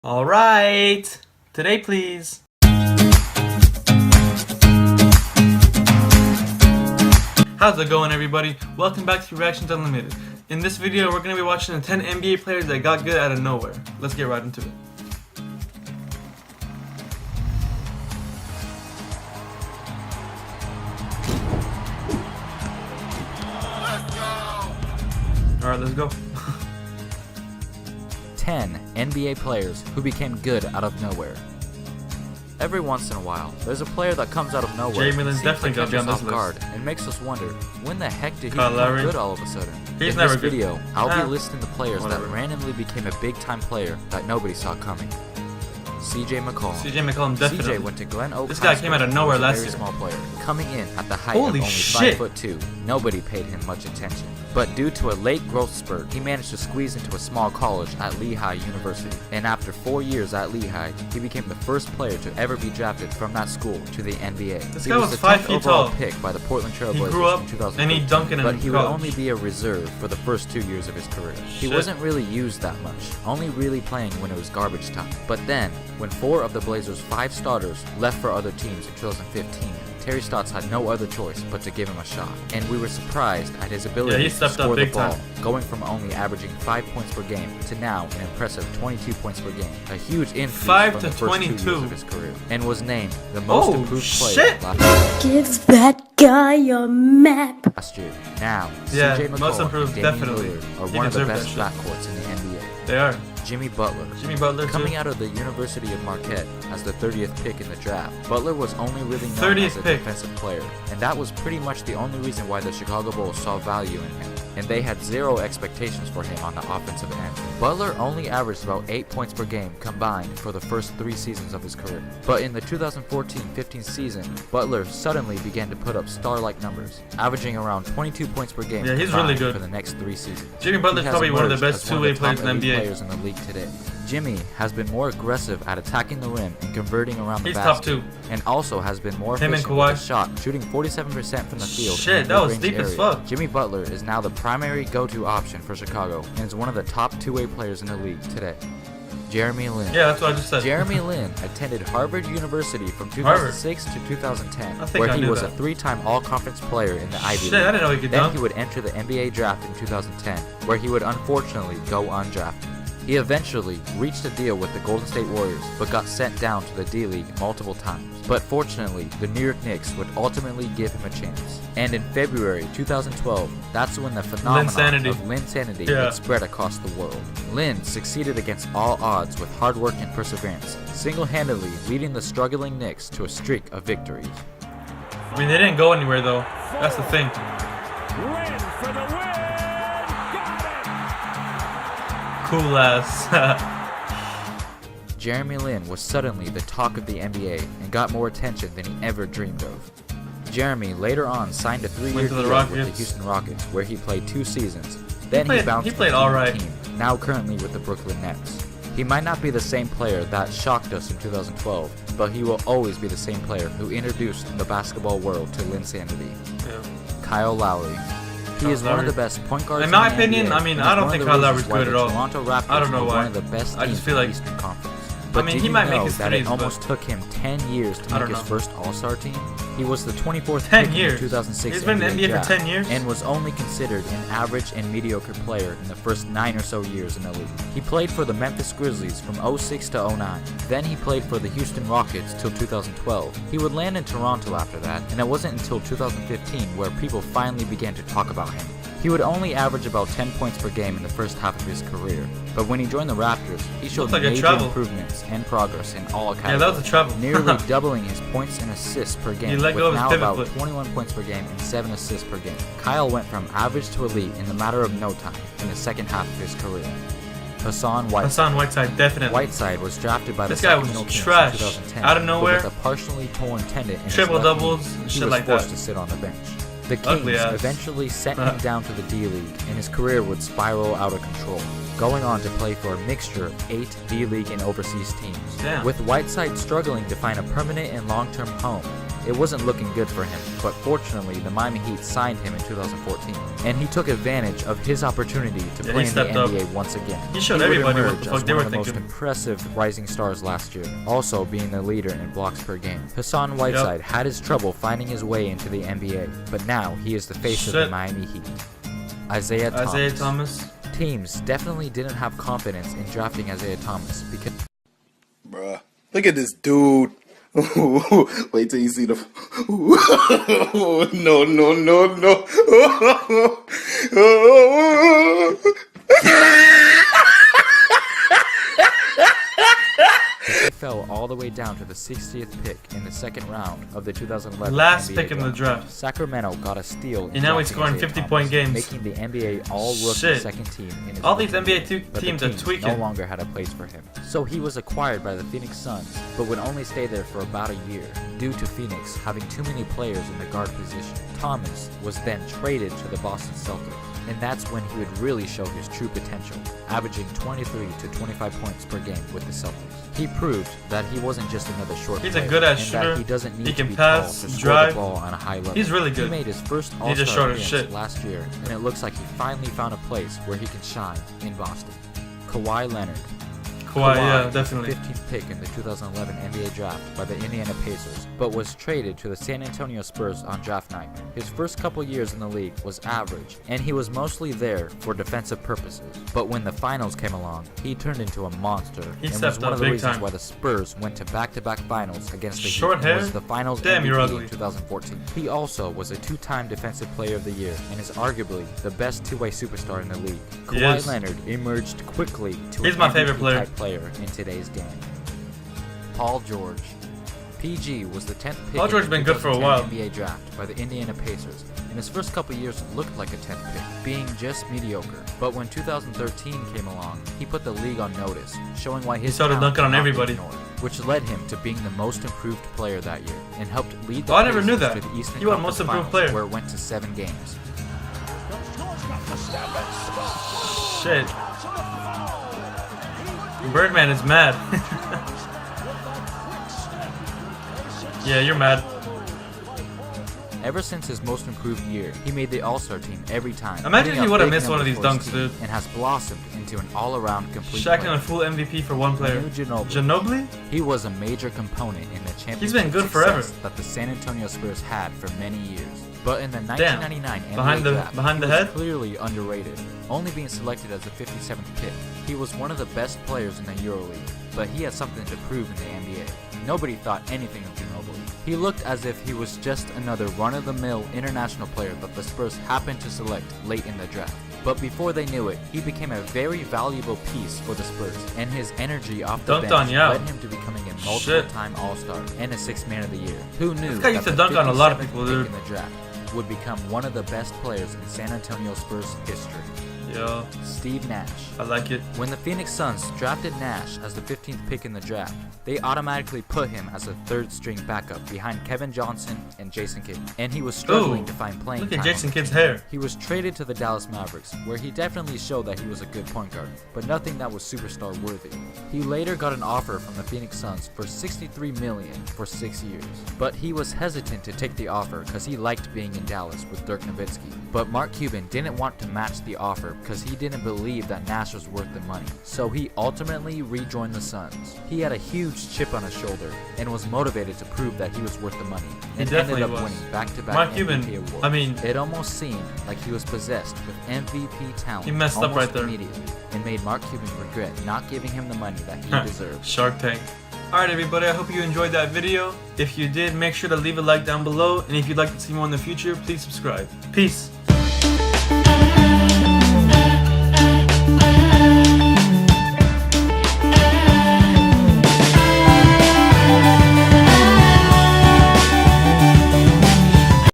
Alright, today please. How's it going, everybody? Welcome back to Reactions Unlimited. In this video we're going to be watching the 10 NBA players that got good out of nowhere. Let's get right into it. Alright, let's go. 10 NBA players who became good out of nowhere. Every once in a while, there's a player that comes out of nowhere Jamie Lin's definitely gonna be on this guard and makes us wonder, when the heck did he Kyle become Lowry. good all of a sudden? He's In never this good. video, I'll be listing the players Whatever. that randomly became a big-time player that nobody saw coming. CJ McCollum. CJ McCollum definitely. CJ went to Glen Oak This High guy came out of School nowhere as a last very year. small player, coming in at the height Holy of only shit. 5'2". Nobody paid him much attention. But due to a late growth spurt, he managed to squeeze into a small college at Lehigh University. And after 4 years at Lehigh, he became the first player to ever be drafted from that school to the NBA. This he guy was was the 5 10th feet overall tall. pick by the Portland He Trailblazers grew up in 2013, and he dunked in but he would college. only be a reserve for the first 2 years of his career. He Shit. wasn't really used that much, only really playing when it was garbage time. But then, when 4 of the Blazers' 5 starters left for other teams in 2015, Terry Stotts had no other choice but to give him a shot, and we were surprised at his ability he to stepped up score the big ball, time. going from only averaging 5 points per game to now an impressive 22 points per game, a huge increase 5 from to the first 2 years 22. of his career, and was named the most Oh, improved shit. player Give that guy a map. last year. Now, Yeah, CJ most McCollum improved, and Damian definitely. Lillard are He one of the deserved best that shit. backcourts in the NBA. They are. Jimmy Butler. Jimmy Butler Coming too. out of the University of Marquette as the 30th pick in the draft, Butler was only really known 30th as a pick. defensive player, and that was pretty much the only reason why the Chicago Bulls saw value in him, and they had zero expectations for him on the offensive end. Butler only averaged about 8 points per game combined for the first 3 seasons of his career, but in the 2014-15 season, Butler suddenly began to put up star-like numbers, averaging around 22 points per game Yeah, he's combined really good. for the next 3 seasons. Jimmy He Butler's has probably one of the emerged best as one of two-way the players top in the elite NBA. players in the league today. Jimmy has been more aggressive at attacking the rim and converting around the He's basket, top 2. and also has been more Him and efficient with Kawhi. his shot, shooting 47% from the field. Shit, in the that was mid-range deep as area. fuck. Jimmy Butler is now the primary go-to option for Chicago and is one of the top two-way players in the league today. Jeremy Lin. Yeah, that's what I just said. Jeremy Lin attended Harvard University from 2006 to 2010, I think where I he knew was that. a 3-time All-Conference player in the Ivy Shit, League. I didn't know he could Then dunk. he would enter the NBA draft in 2010, where he would unfortunately go undrafted. He eventually reached a deal with the Golden State Warriors, but got sent down to the D-League multiple times. But fortunately, the New York Knicks would ultimately give him a chance. And in February 2012, that's when the phenomenon Linsanity. of Linsanity Yeah. would spread across the world. Lin succeeded against all odds with hard work and perseverance, single-handedly leading the struggling Knicks to a streak of victories. I mean, they didn't go anywhere though. That's the thing. Lin for the win! Cool ass. Jeremy Lin was suddenly the talk of the NBA and got more attention than he ever dreamed of. Jeremy later on signed a 3-year Went to the deal with the Rockets. Houston Rockets, where he played 2 seasons. Then played- bounced he played into alright. the team, now currently with the Brooklyn Nets. He might not be the same player that shocked us in 2012, but he will always be the same player who introduced the basketball world to Linsanity. Yeah. Kyle Lowry. He is one of the best point guards In my the opinion, NBA, I mean, and I is don't one of think the Kyle reasons Lowry's why good the at all. Toronto Raptors I don't know are why. one of the best I teams just feel in like- the Eastern Conference. I But mean, did he you might make know his that threes, it but- almost took him 10 years to I make don't his know. first All-Star team? He was the 24th 10 pick in years. the 2006 He's been in the NBA for draft 10 years? and was only considered an average and mediocre player in the first 9 or so years in the league. He played for the Memphis Grizzlies from 06 to 09. Then he played for the Houston Rockets till 2012. He would land in Toronto after that, and it wasn't until 2015 where people finally began to talk about him. He would only average about 10 points per game in the first half of his career, but when he joined the Raptors, he showed Looked like a major travel. improvements and progress in all categories. Yeah, that was a travel. Nearly doubling his points and assists per game, He let with go of his now pivot about foot. 21 points per game and 7 assists per game. Kyle went from average to elite in the matter of no time in the second half of his career. Hassan Whiteside. Hassan Whiteside, definitely. Whiteside was drafted by This the guy was Sacramento Kings trash. in 2010, Out of but nowhere. with a partially torn tendon in his Triple left doubles knee, and he shit was like forced that. to sit on the bench. The Ugly Kings ass. eventually sent him down to the D-League, and his career would spiral out of control, going on to play for a mixture of 8 D-League and overseas teams. Damn. With Whiteside struggling to find a permanent and long-term home, It wasn't looking good for him, but fortunately the Miami Heat signed him in 2014, and he took advantage of his opportunity to play in the NBA once again. He showed would everybody what emerge the fuck as they one were of the most thinking. impressive rising stars last year, also being the leader in blocks per game. Hassan Whiteside had his trouble finding his way into the NBA, but now he is the face of the Miami Heat. Isaiah Thomas. Teams definitely didn't have confidence in drafting Isaiah Thomas because... Bruh, look at this dude. Wait till you see the... No. He fell all the way down to the 60th pick in the second round of the 2011 Last NBA pick in the draft. Sacramento got a steal, And now he's scoring 50-point games. making the NBA all-rookie second team in his all these rookie NBA year. But teams the are team tweaking. no longer had a place for him. So he was acquired by the Phoenix Suns, but would only stay there for about a year, due to Phoenix having too many players in the guard position. Thomas was then traded to the Boston Celtics, and that's when he would really show his true potential, averaging 23 to 25 points per game with the Celtics. He proved that he wasn't just another short He's player, a good-ass and shooter. that he doesn't need He to can be pass, tall to drive. score the ball on a high level. He's really good. He made his first He's just All-Star short as appearance shit. last year, and it looks like he finally found a place where he can shine in Boston. Kawhi Leonard. Kawhi, yeah, was definitely. the 15th pick in the 2011 NBA draft by the Indiana Pacers, but was traded to the San Antonio Spurs on draft night. His first couple years in the league was average, and he was mostly there for defensive purposes. But when the finals came along, he turned into a monster, He and was stepped one up of the big reasons time. why the Spurs went to back-to-back finals against the Short Heat and hair? was the finals Damn, MVP you're ugly. in 2014. He also was a two-time Defensive Player of the Year and is arguably the best two-way superstar in the league. He Kawhi is. Leonard emerged quickly to He's an my favorite MVP-type player in today's game. Paul George. PG was the 10th pick Paul George in the been good for a 2010 while. NBA draft by the Indiana Pacers. In his first couple years, it looked like a 10th pick, being just mediocre. But when 2013 came along, he put the league on notice, showing why his started talent dunking on cannot be everybody. ignored, which led him to being the most improved player that year and helped lead the Oh, I never knew Pacers that. to the Eastern He won Conference most improved Finals, player. where it went to 7 games. Shit. Birdman is mad. Yeah, you're mad. Ever since his most improved year, he made the All-Star team every time. Imagine putting if he up would've big missed one of numbers these for his dunks, team, dude. and has blossomed into an all-around complete Shaq player. and a full MVP for one player. Manu Ginobili. Ginobili? He was a major component in the championship He's been good success forever. that the San Antonio Spurs had for many years. But in the Damn. 1999 NBA Behind the- draft, behind the he was head? clearly underrated, only being selected as the 57th pick. He was one of the best players in the EuroLeague, but he had something to prove in the NBA. Nobody thought anything of Ginobili. He looked as if he was just another run-of-the-mill international player that the Spurs happened to select late in the draft. But before they knew it, he became a very valuable piece for the Spurs, and his energy off the Dunked bench on Yao. led him to becoming a multiple-time All-Star and a Sixth Man of the Year. Who knew This guy that used to the dunk on a lot of 57th people, pick dude. in the draft would become one of the best players in San Antonio Spurs history? Yo, Steve Nash. I like it. When the Phoenix Suns drafted Nash as the 15th pick in the draft, they automatically put him as a third-string backup behind Kevin Johnson and Jason Kidd, and he was struggling Ooh, to find playing look time. at Jason on the Kidd's team. hair. He was traded to the Dallas Mavericks, where he definitely showed that he was a good point guard, but nothing that was superstar worthy. He later got an offer from the Phoenix Suns for $63 million for 6 years, but he was hesitant to take the offer because he liked being in Dallas with Dirk Nowitzki. But Mark Cuban didn't want to match the offer because he didn't believe that Nash was worth the money, so he ultimately rejoined the Suns. He had a huge chip on his shoulder and was motivated to prove that he was worth the money, and definitely ended up was. winning back-to-back Mark MVP Cuban, awards. I mean- It almost seemed like he was possessed with MVP talent He messed up almost right there. immediately, and made Mark Cuban regret not giving him the money that he deserved. Shark Tank. Alright everybody, I hope you enjoyed that video. If you did, make sure to leave a like down below, and if you'd like to see more in the future, please subscribe. Peace.